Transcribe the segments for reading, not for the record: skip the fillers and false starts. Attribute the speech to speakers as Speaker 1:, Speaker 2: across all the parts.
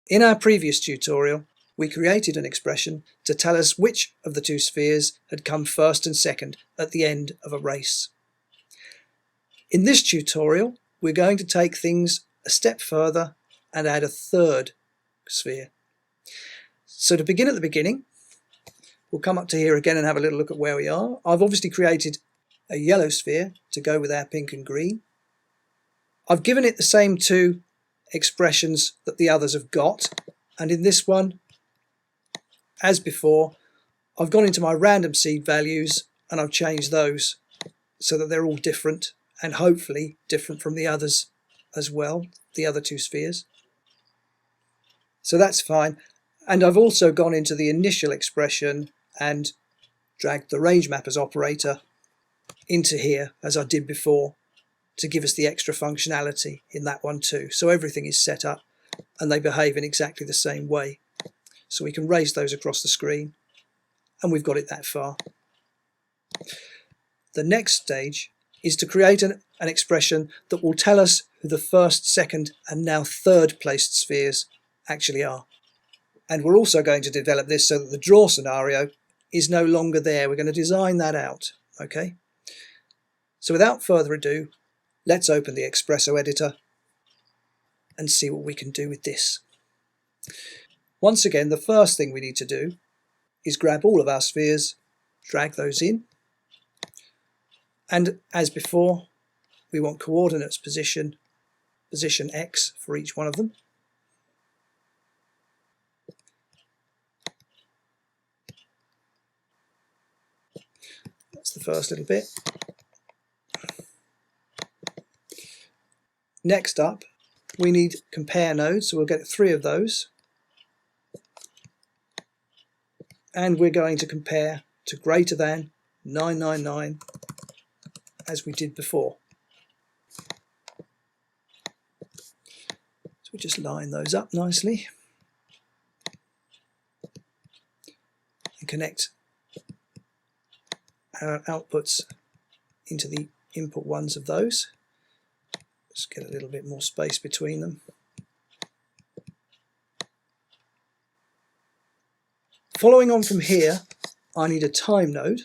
Speaker 1: In our previous tutorial, we created an expression to tell us which of the two spheres had come first and second at the end of a race. In this tutorial, we're going to take things a step further and add a third sphere. So to begin at the beginning, we'll come up to here again and have a little look at where we are. I've obviously created a yellow sphere to go with our pink and green. I've given it the same two expressions that the others have got, and in this one, as before, I've gone into my random seed values and I've changed those so that they're all different, and hopefully different from the others as well, the other two spheres. So that's fine. And I've also gone into the initial expression and dragged the range mappers operator into here as I did before to give us the extra functionality in that one too. So everything is set up and they behave in exactly the same way. So we can raise those across the screen, and we've got it that far. The next stage is to create an expression that will tell us who the first, second and now third placed spheres actually are. And we're also going to develop this so that the draw scenario is no longer there. We're going to design that out. Okay. So without further ado, let's open the Expresso editor and see what we can do with this. Once again, the first thing we need to do is grab all of our spheres, drag those in, and as before, we want coordinates position X for each one of them. That's the first little bit. Next up, we need compare nodes, so we'll get 3 of those. And we're going to compare to greater than 999 as we did before. So we just line those up nicely and connect our outputs into the input ones of those. Just get a little bit more space between them. Following on from here, I need a time node.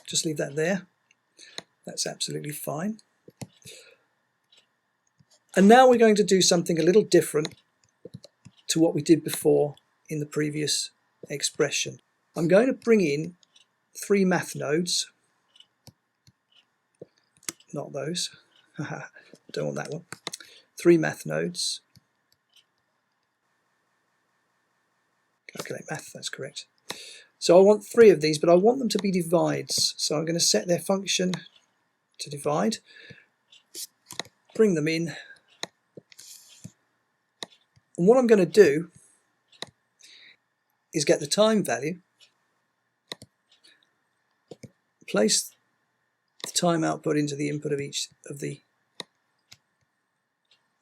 Speaker 1: Just leave that there. That's absolutely fine. And now we're going to do something a little different to what we did before in the previous expression. I'm going to bring in 3 math nodes. Not those. Don't want that one. 3 math nodes. Calculate math, that's correct. So I want 3 of these, but I want them to be divides. So I'm going to set their function to divide, bring them in, and what I'm going to do is get the time value, place the time output into the input of each of the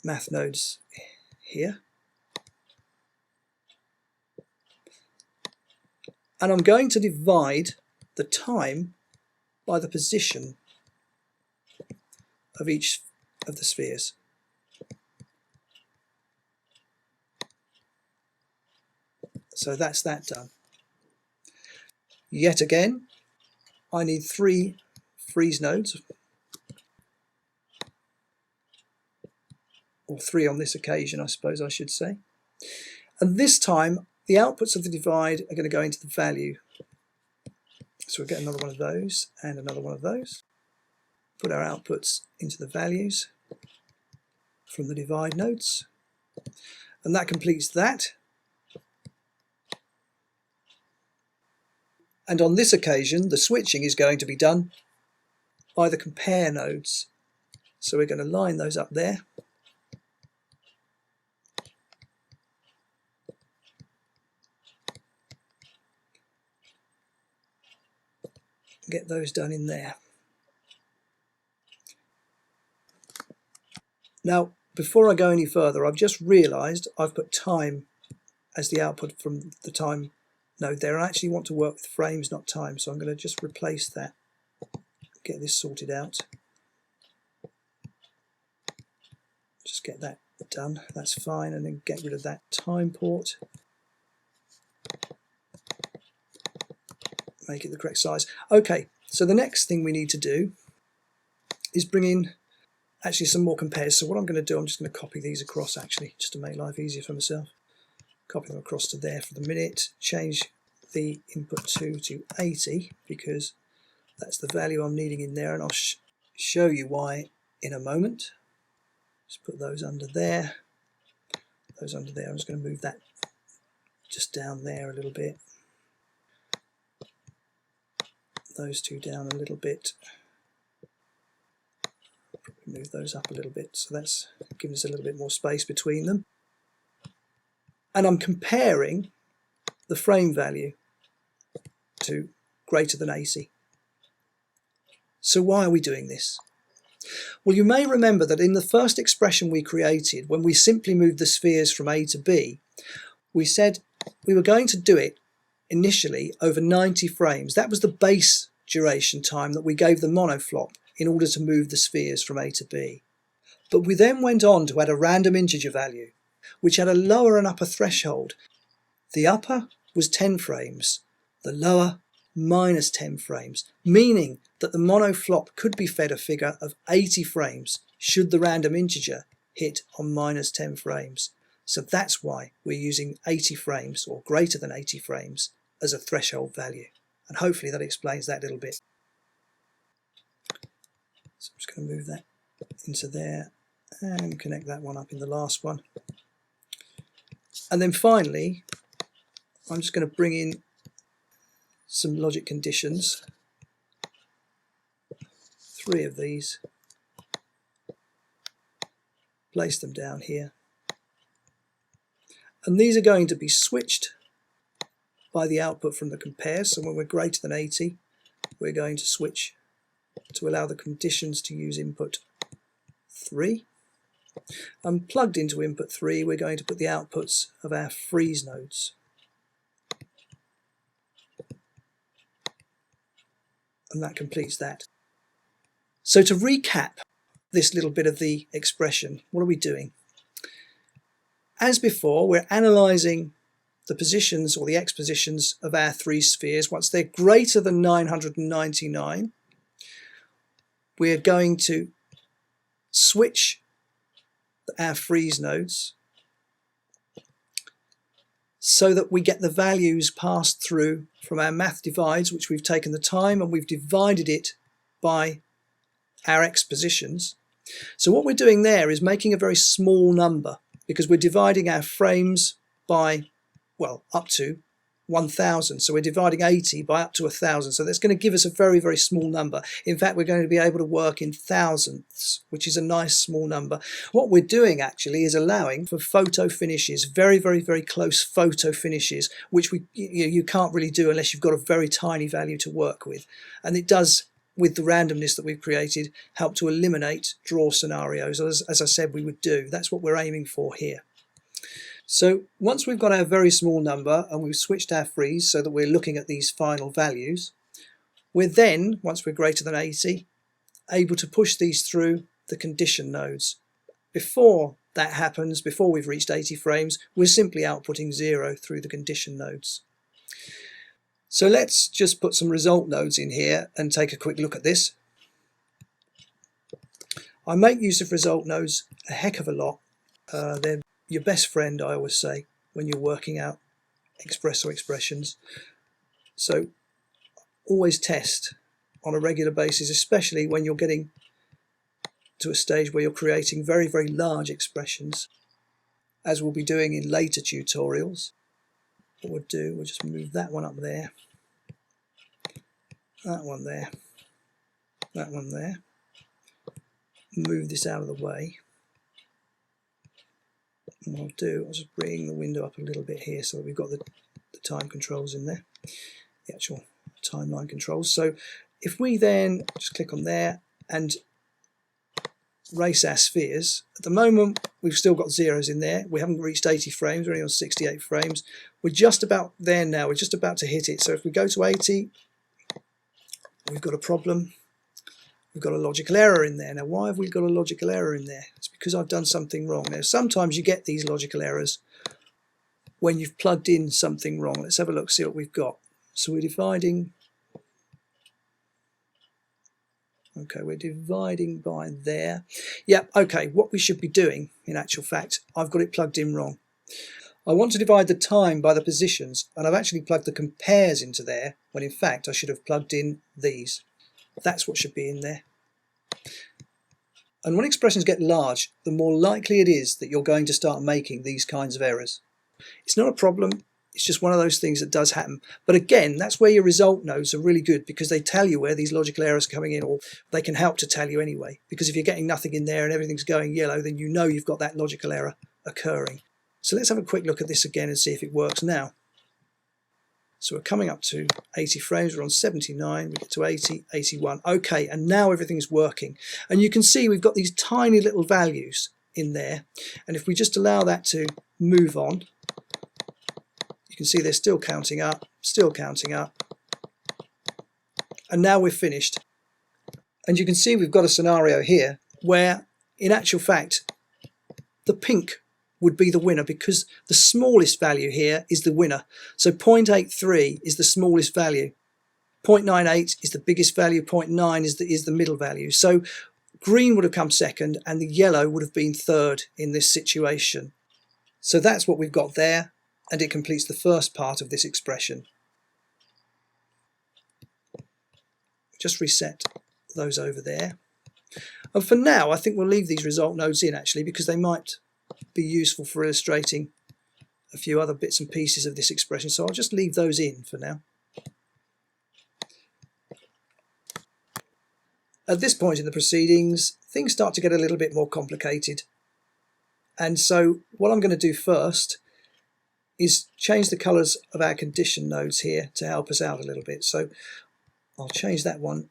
Speaker 1: math nodes here. And I'm going to divide the time by the position of each of the spheres. So that's that done. Yet again, I need 3 freeze nodes, or 3 on this occasion, I suppose I should say. And this time, the outputs of the divide are going to go into the value. So we'll get another one of those and another one of those. Put our outputs into the values from the divide nodes. And that completes that. And on this occasion, the switching is going to be done by the compare nodes. So we're going to line those up there. Get those done in there. Now, before I go any further, I've just realized I've put time as the output from the time node there. I actually want to work with frames, not time, so I'm going to just replace that. Get this sorted out. Just get that Done, that's fine, and then get rid of that time port. Make it the correct size. Okay, so the next thing we need to do is bring in actually some more compares. So what I'm going to do, I'm just going to copy these across actually, just to make life easier for myself. Copy them across to there for the minute. Change the input 2 to 80 because that's the value I'm needing in there, and I'll show you why in a moment. Just put those under there. Those under there. I'm just going to move that just down there a little bit. Those two down a little bit. Probably move those up a little bit, so that's giving us a little bit more space between them. And I'm comparing the frame value to greater than 80. So why are we doing this? Well, you may remember that in the first expression we created, when we simply moved the spheres from A to B, we said we were going to do it initially over 90 frames. That was the base duration time that we gave the monoflop in order to move the spheres from A to B. But we then went on to add a random integer value, which had a lower and upper threshold. The upper was 10 frames, the lower minus 10 frames, meaning that the monoflop could be fed a figure of 80 frames should the random integer hit on minus 10 frames. So that's why we're using 80 frames or greater than 80 frames as a threshold value. And hopefully that explains that a little bit. So I'm just going to move that into there and connect that one up in the last one. And then finally, I'm just going to bring in some logic conditions. 3 of these. Place them down here. And these are going to be switched by the output from the compare. So when we're greater than 80, we're going to switch to allow the conditions to use input 3. And plugged into input 3, we're going to put the outputs of our freeze nodes. And that completes that. So to recap this little bit of the expression, what are we doing? As before, we're analysing the positions or the x positions of our 3 spheres. Once they're greater than 999, we're going to switch our freeze nodes so that we get the values passed through from our math divides, which we've taken the time and we've divided it by our x positions. So what we're doing there is making a very small number because we're dividing our frames by, well, up to 1000. So we're dividing 80 by up to 1000. So that's going to give us a very, very small number. In fact, we're going to be able to work in thousandths, which is a nice small number. What we're doing actually is allowing for photo finishes, very, very, very close photo finishes, which you can't really do unless you've got a very tiny value to work with. And it does, with the randomness that we've created, help to eliminate draw scenarios, as I said we would do. That's what we're aiming for here. So once we've got our very small number and we've switched our freeze so that we're looking at these final values, we're then, once we're greater than 80, able to push these through the condition nodes. Before that happens, before we've reached 80 frames, we're simply outputting 0 through the condition nodes. So let's just put some result nodes in here and take a quick look at this. I make use of result nodes a heck of a lot. They're your best friend, I always say, when you're working out Expresso expressions. So always test on a regular basis, especially when you're getting to a stage where you're creating very, very large expressions, as we'll be doing in later tutorials. What we'll do, we'll just move that one up there, that one there, that one there, move this out of the way. And what I'll do, I'll just bring the window up a little bit here so that we've got the time controls in there, the actual timeline controls. So if we then just click on there and race our spheres, at the moment we've still got zeros in there. We haven't reached 80 frames, we're only on 68 frames. We're just about there now, we're just about to hit it. So if we go to 80, we've got a problem. we've got a logical error in there. Now, why have we got a logical error in there? It's because I've done something wrong. Now, sometimes you get these logical errors when you've plugged in something wrong. Let's have a look, see what we've got. So we're dividing. Okay, we're dividing by there. Yeah, okay, what we should be doing, in actual fact, I've got it plugged in wrong. I want to divide the time by the positions, and I've actually plugged the compares into there, when in fact I should have plugged in these. That's what should be in there. And when expressions get large, the more likely it is that you're going to start making these kinds of errors. It's not a problem. It's just one of those things that does happen. But again, that's where your result nodes are really good, because they tell you where these logical errors are coming in, or they can help to tell you anyway. Because if you're getting nothing in there and everything's going yellow, then you know you've got that logical error occurring. So let's have a quick look at this again and see if it works now. So we're coming up to 80 frames, we're on 79, we get to 80, 81. Okay, and now everything's working. And you can see we've got these tiny little values in there. And if we just allow that to move on, you can see they're still counting up, and now we're finished. And you can see we've got a scenario here where, in actual fact, the pink would be the winner, because the smallest value here is the winner. So 0.83 is the smallest value. 0.98 is the biggest value. 0.9 is the middle value. So green would have come second and the yellow would have been third in this situation. So that's what we've got there, and it completes the first part of this expression. Just reset those over there. And for now, I think we'll leave these result nodes in, actually, because they might be useful for illustrating a few other bits and pieces of this expression. So I'll just leave those in for now. At this point in the proceedings, things start to get a little bit more complicated. And so what I'm going to do first is change the colours of our condition nodes here to help us out a little bit. So I'll change that one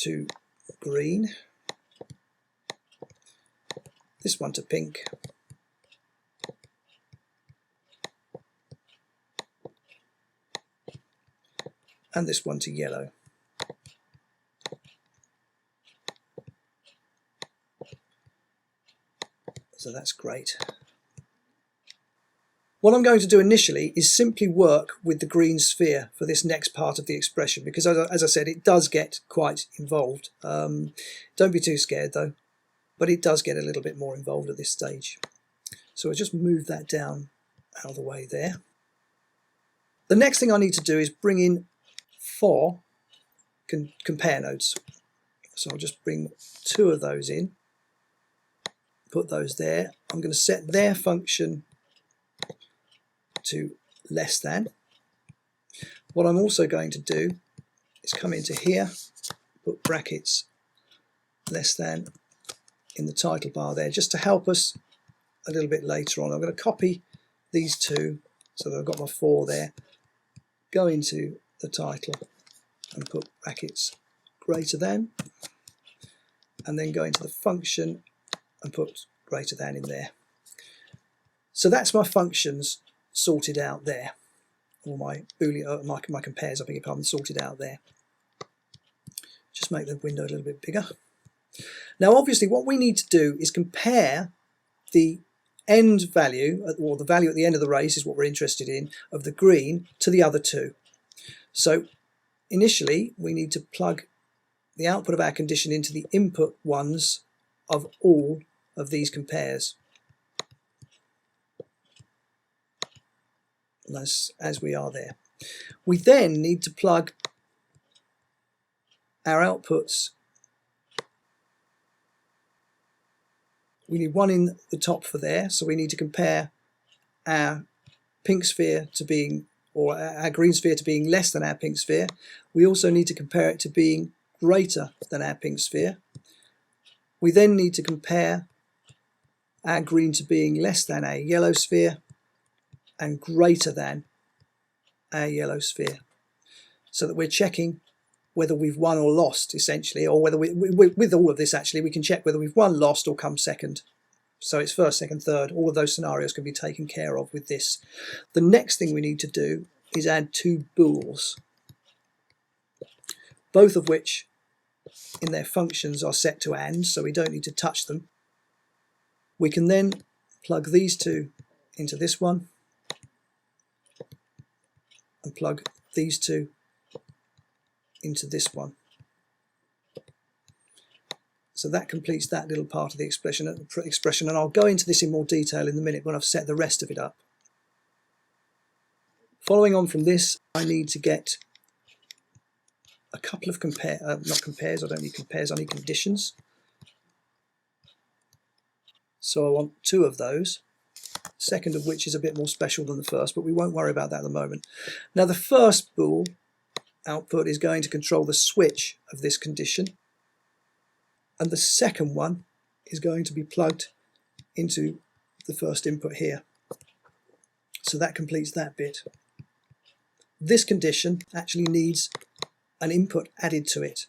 Speaker 1: to green, this one to pink, and this one to yellow. So that's great. What I'm going to do initially is simply work with the green sphere for this next part of the expression, because as I said, it does get quite involved. Don't be too scared though, but it does get a little bit more involved at this stage. So I'll just move that down out of the way there. The next thing I need to do is bring in 4 compare nodes. So I'll just bring 2 of those in, put those there. I'm going to set their function to less than. What I'm also going to do is come into here, put brackets less than in the title bar there, just to help us a little bit later on. I'm going to copy these 2 so that I've got my 4 there, go into the title and put brackets greater than, and then go into the function and put greater than in there. So that's my functions sorted out there, or my boolean, my compares, I beg your pardon, sorted out there. Just make the window a little bit bigger. Now obviously what we need to do is compare the end value, or the value at the end of the race is what we're interested in, of the green to the other 2. So initially we need to plug the output of our condition into the input ones of all of these compares. As we are there. We then need to plug our outputs. We need 1 in the top for there, so we need to compare our pink sphere to being, or our green sphere to being less than our pink sphere. We also need to compare it to being greater than our pink sphere. We then need to compare our green to being less than our yellow sphere and greater than our yellow sphere, so that we're checking whether we've won or lost, essentially, or whether with all of this actually we can check whether we've won, lost, or come second. So it's first, second, third. All of those scenarios can be taken care of with this. The next thing we need to do is add 2 bools, both of which in their functions are set to AND, so we don't need to touch them. We can then plug these two into this one and plug these two into this one. So that completes that little part of the expression, and I'll go into this in more detail in a minute when I've set the rest of it up. Following on from this, I need to get a couple of not compares, I don't need compares, I need conditions. So I want two of those, second of which is a bit more special than the first, but we won't worry about that at the moment. Now the first bool output is going to control the switch of this condition, and the second one is going to be plugged into the first input here. So that completes that bit. This condition actually needs an input added to it,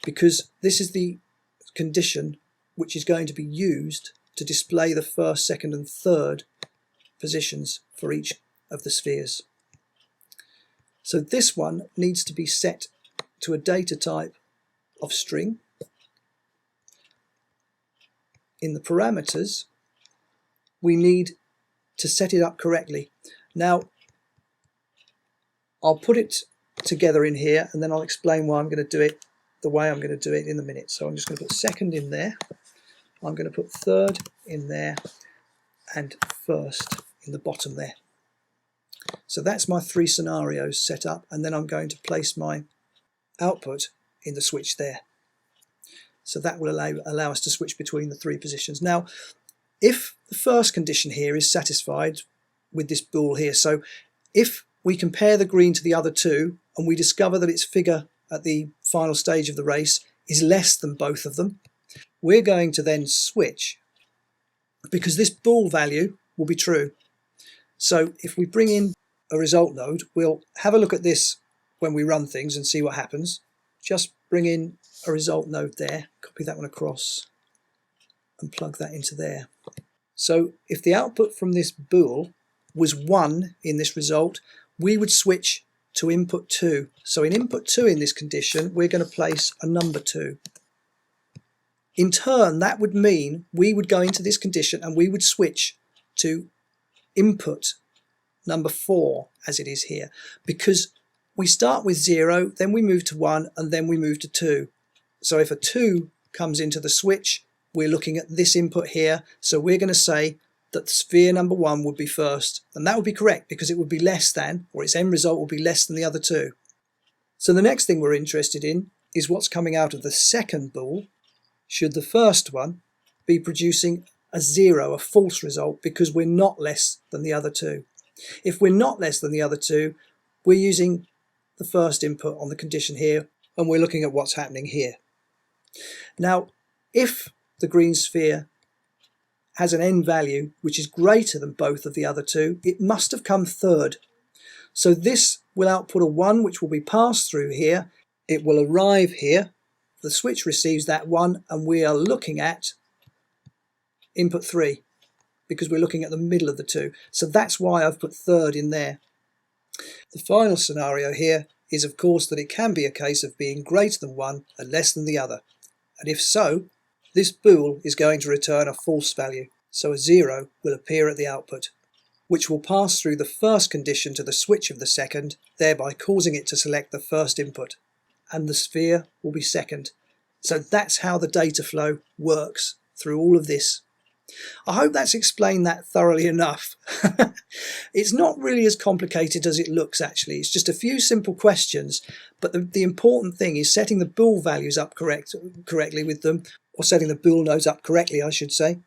Speaker 1: because this is the condition which is going to be used to display the first, second and third positions for each of the spheres. So this one needs to be set to a data type of string. In the parameters, we need to set it up correctly. Now, I'll put it together in here and then I'll explain why I'm going to do it the way I'm going to do it in a minute. So I'm just going to put second in there, I'm going to put third in there and first in the bottom there. So that's my three scenarios set up, and then I'm going to place my output in the switch there. So that will allow us to switch between the three positions. Now, if the first condition here is satisfied with this bool here, so if we compare the green to the other two and we discover that its figure at the final stage of the race is less than both of them, we're going to then switch, because this bool value will be true. So if we bring in a result node, we'll have a look at this when we run things and see what happens. Just bring in a result node there, copy that one across and plug that into there. So if the output from this bool was 1 in this result, we would switch to input 2. So in input 2 in this condition, we're going to place a number 2. In turn, that would mean we would go into this condition and we would switch to input number 4 as it is here, because we start with 0, then we move to 1, and then we move to 2. So if a 2 comes into the switch, we're looking at this input here, so we're going to say that sphere number 1 would be first, and that would be correct because it would be less than, or its end result will be less than the other two. So the next thing we're interested in is what's coming out of the second bool should the first one be producing a 0, a false result, because we're not less than the other two. If we're not less than the other two, we're using the first input on the condition here, and we're looking at what's happening here. Now, if the green sphere has an end value which is greater than both of the other two, it must have come third. So this will output a 1 which will be passed through here. It will arrive here. The switch receives that 1, and we are looking at input 3 because we're looking at the middle of the two. So that's why I've put third in there. The final scenario here is, of course, that it can be a case of being greater than 1 and less than the other. And if so, this bool is going to return a false value. So a 0 will appear at the output, which will pass through the first condition to the switch of the second, thereby causing it to select the first input. And the sphere will be second. So that's how the data flow works through all of this. I hope that's explained that thoroughly enough. It's not really as complicated as it looks actually. It's just a few simple questions, but the important thing is setting the bool values up correctly with them, or setting the bool nodes up correctly I should say,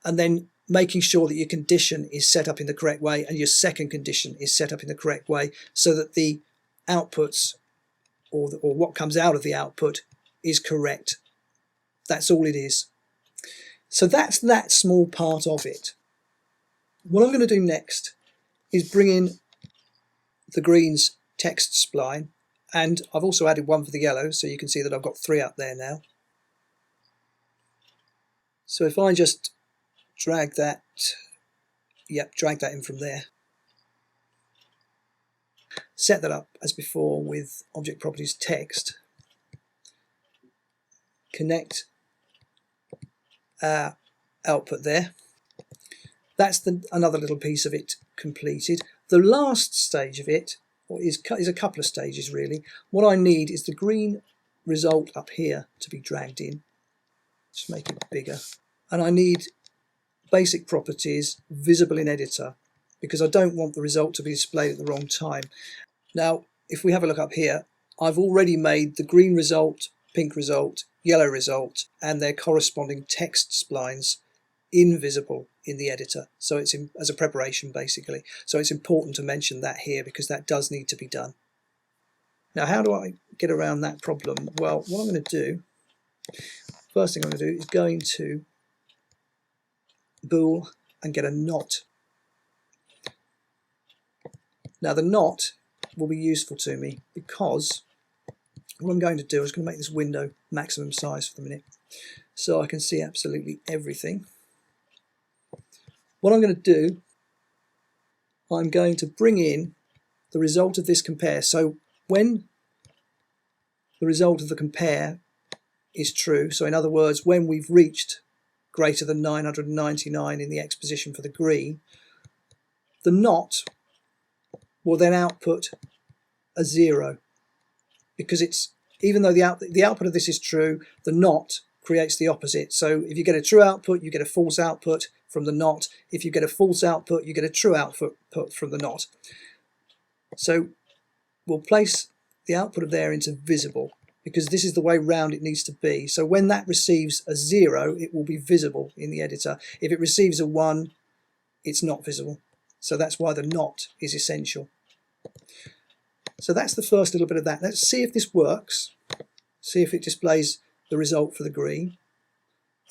Speaker 1: and then making sure that your condition is set up in the correct way and your second condition is set up in the correct way, so that the outputs or what comes out of the output is correct. That's all it is. So that's that small part of it. What I'm going to do next is bring in the green's text spline, and I've also added one for the yellow, so you can see that I've got 3 up there now. So if I just drag that in from there, set that up as before with object properties text, connect our output there. That's another little piece of it completed. The last stage of it is a couple of stages really. What I need is the green result up here to be dragged in. Just make it bigger. And I need basic properties visible in editor because I don't want the result to be displayed at the wrong time. Now, if we have a look up here, I've already made the green result, pink result, yellow result, and their corresponding text splines invisible in the editor. So it's as a preparation basically. So it's important to mention that here because that does need to be done. Now, how do I get around that problem? Well, what I'm going to do, first thing I'm going to do is go into bool and get a knot. Now the knot will be useful to me because what I'm going to do is going to make this window maximum size for the minute so I can see absolutely everything. What I'm going to do, I'm going to bring in the result of this compare. So when the result of the compare is true, so in other words, when we've reached greater than 999 in the X position for the green, the knot will then output a 0 because it's, even though the output of this is true, the knot creates the opposite. So if you get a true output, you get a false output from the knot. If you get a false output, you get a true output from the knot. So we'll place the output of there into visible because this is the way round it needs to be. So when that receives a 0, it will be visible in the editor. If it receives a 1, it's not visible. So that's why the knot is essential. So that's the first little bit of that. Let's see if this works. See if it displays the result for the green.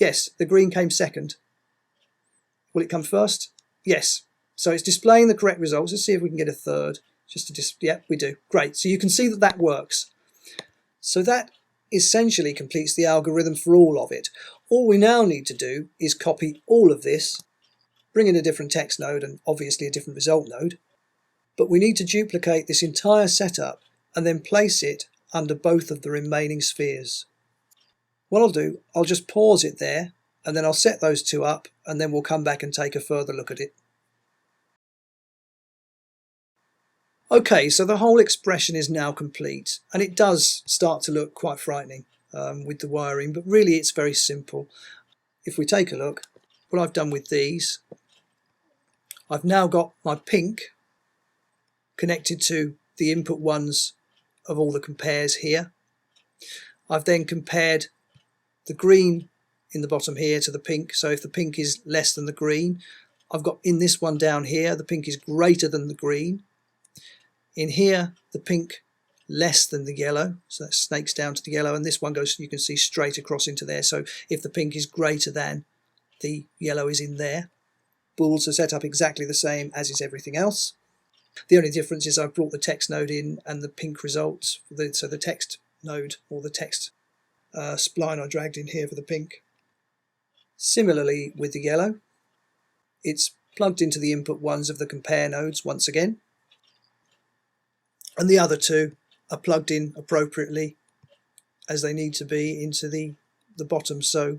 Speaker 1: Yes, the green came second. Will it come first? Yes. So it's displaying the correct results. Let's see if we can get a third. Yeah, we do. Great. So you can see that that works. So that essentially completes the algorithm for all of it. All we now need to do is copy all of this, bring in a different text node and obviously a different result node. But we need to duplicate this entire setup and then place it under both of the remaining spheres. What I'll do, I'll just pause it there and then I'll set those two up and then we'll come back and take a further look at it. Okay, so the whole expression is now complete and it does start to look quite frightening with the wiring, but really it's very simple. If we take a look, what I've done with these, I've now got my pink connected to the input ones of all the compares here. I've then compared the green in the bottom here to the pink. So if the pink is less than the green, I've got in this one down here, the pink is greater than the green. In here, the pink less than the yellow. So that snakes down to the yellow. And this one goes, you can see, straight across into there. So if the pink is greater than, the yellow is in there. Bools are set up exactly the same as is everything else. The only difference is I've brought the text node in and the pink results. So the text node or the text spline I dragged in here for the pink. Similarly with the yellow, it's plugged into the input ones of the compare nodes once again. And the other two are plugged in appropriately as they need to be into the bottom. So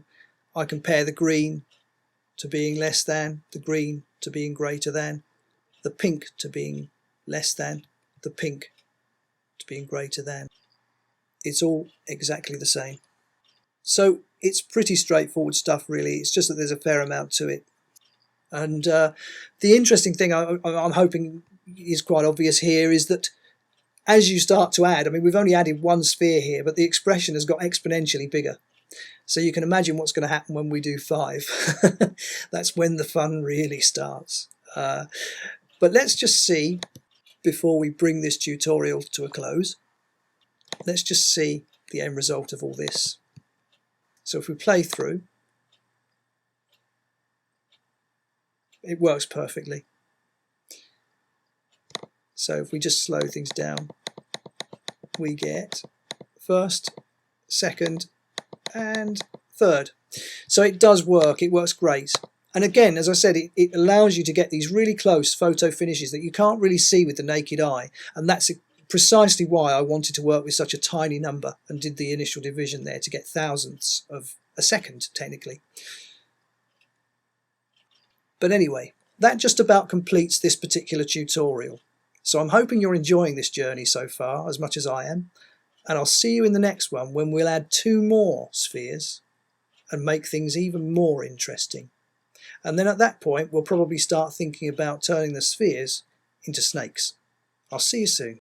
Speaker 1: I compare the green to being less than, the green to being greater than, the pink to being less than, the pink to being greater than. It's all exactly the same. So it's pretty straightforward stuff really. It's just that there's a fair amount to it. And the interesting thing I'm hoping is quite obvious here is that as you start to add, I mean, we've only added one sphere here, but the expression has got exponentially bigger. So you can imagine what's going to happen when we do 5. That's when the fun really starts. But let's just see, before we bring this tutorial to a close, let's just see the end result of all this. So if we play through, it works perfectly. So if we just slow things down, we get first, second, and third. So it does work, it works great. And again, as I said, it allows you to get these really close photo finishes that you can't really see with the naked eye. And that's precisely why I wanted to work with such a tiny number and did the initial division there to get thousandths of a second, technically. But anyway, that just about completes this particular tutorial. So I'm hoping you're enjoying this journey so far as much as I am, and I'll see you in the next one when we'll add 2 more spheres and make things even more interesting. And then at that point we'll probably start thinking about turning the spheres into snakes. I'll see you soon.